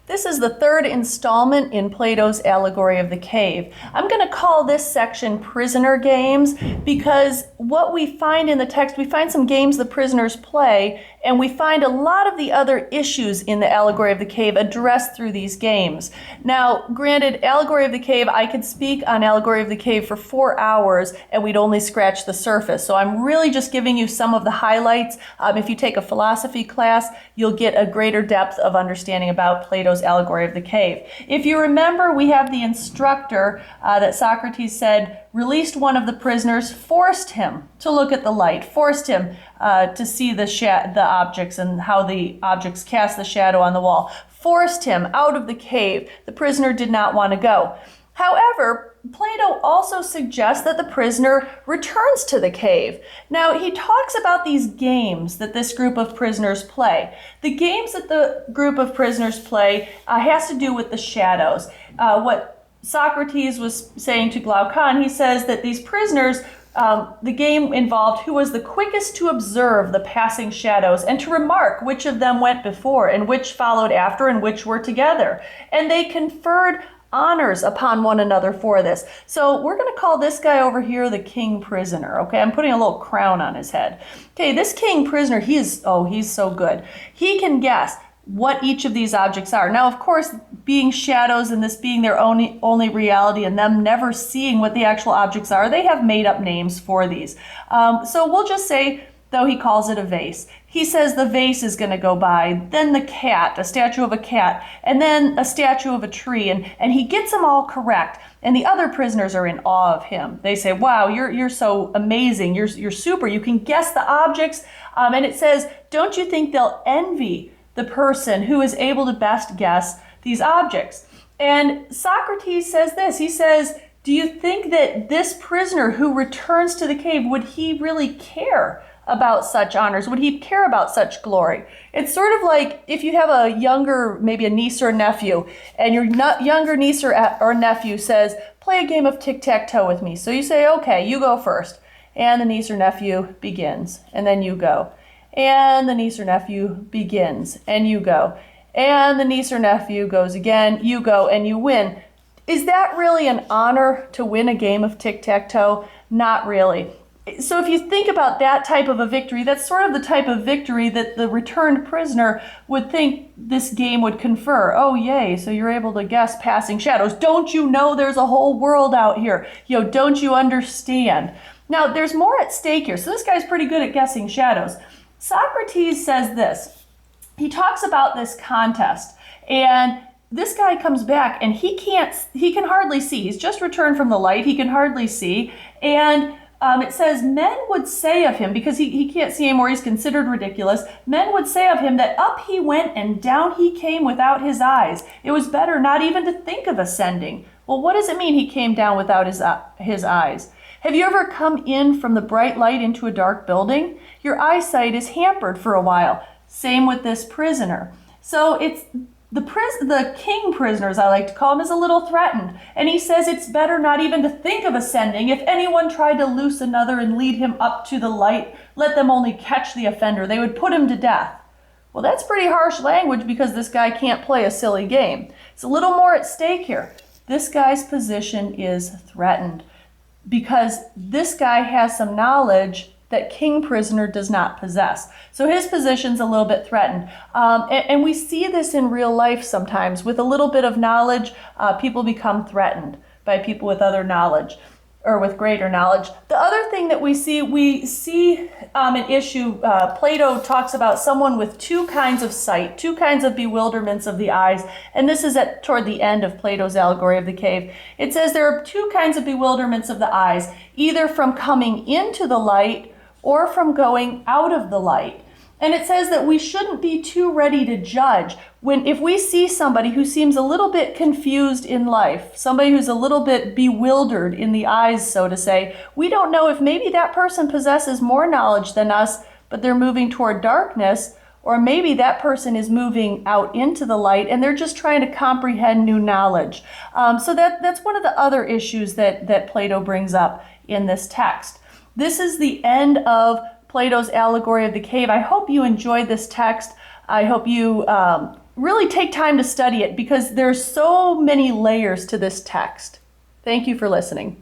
This is the third installment in Plato's Allegory of the Cave. I'm going to call this section Prisoner Games because what we find in the text, we find some games the prisoners play, and we find a lot of the other issues in the Allegory of the Cave addressed through these games. Now, granted, Allegory of the Cave, I could speak on Allegory of the Cave for 4 hours and we'd only scratch the surface. So I'm really just giving you some of the highlights. If you take a philosophy class, you'll get a greater depth of understanding about Plato's Allegory of the Cave. If you remember, we have the instructor that Socrates said released one of the prisoners, forced him to look at the light, forced him to see the objects and how the objects cast the shadow on the wall, forced him out of the cave. The prisoner did not want to go. However, Plato also suggests that the prisoner returns to the cave. Now, he talks about these games that this group of prisoners play. The games that the group of prisoners play has to do with the shadows. What Socrates was saying to Glaucon, he says that these prisoners, the game involved who was the quickest to observe the passing shadows and to remark which of them went before and which followed after and which were together. And they conferred honors upon one another for this. So we're going to call this guy over here the king prisoner. Okay, I'm putting a little crown on his head. Okay, this king prisoner, he's so good. He can guess what each of these objects are. Now, of course, being shadows and this being their only reality and them never seeing what the actual objects are, they have made up names for these. So we'll just say, though he calls it a vase, he says the vase is going to go by, then the cat, a statue of a cat, and then a statue of a tree, and he gets them all correct. And the other prisoners are in awe of him. They say, wow, you're so amazing, you're super, you can guess the objects. And it says, don't you think they'll envy the person who is able to best guess these objects? And Socrates says this, he says, do you think that this prisoner who returns to the cave, would he really care about such honors? Would he care about such glory? It's sort of like if you have a younger, maybe a niece or nephew, and your younger niece or nephew says, play a game of tic-tac-toe with me. So you say, okay, you go first. And the niece or nephew begins, and then you go. And the niece or nephew begins, and you go. And the niece or nephew goes again, you go, and you win. Is that really an honor to win a game of tic-tac-toe? Not really. So if you think about that type of a victory, that's sort of the type of victory that the returned prisoner would think this game would confer. Oh, yay, so you're able to guess passing shadows. Don't you know there's a whole world out here? Don't you understand? Now, there's more at stake here. So this guy's pretty good at guessing shadows. Socrates says this. He talks about this contest, and this guy comes back and he can hardly see. He's just returned from the light. He can hardly see. And it says, men would say of him, because he can't see anymore, he's considered ridiculous, men would say of him that up he went and down he came without his eyes. It was better not even to think of ascending. Well, what does it mean he came down without his eyes? Have you ever come in from the bright light into a dark building? Your eyesight is hampered for a while. Same with this prisoner. So it's the king prisoner, as I like to call him, is a little threatened. And he says it's better not even to think of ascending. If anyone tried to loose another and lead him up to the light, let them only catch the offender. They would put him to death. Well, that's pretty harsh language because this guy can't play a silly game. It's a little more at stake here. This guy's position is threatened because this guy has some knowledge that king prisoner does not possess. So his position's a little bit threatened. And we see this in real life sometimes. With a little bit of knowledge, people become threatened by people with other knowledge or with greater knowledge. The other thing that we see an issue, Plato talks about someone with two kinds of sight, two kinds of bewilderments of the eyes. And this is toward the end of Plato's Allegory of the Cave. It says there are two kinds of bewilderments of the eyes, either from coming into the light or from going out of the light. And it says that we shouldn't be too ready to judge if we see somebody who seems a little bit confused in life, somebody who's a little bit bewildered in the eyes, so to say. We don't know if maybe that person possesses more knowledge than us, but they're moving toward darkness, or maybe that person is moving out into the light and they're just trying to comprehend new knowledge. So that's one of the other issues that Plato brings up in this text. This is the end of Plato's Allegory of the Cave. I hope you enjoyed this text. I hope you really take time to study it because there's so many layers to this text. Thank you for listening.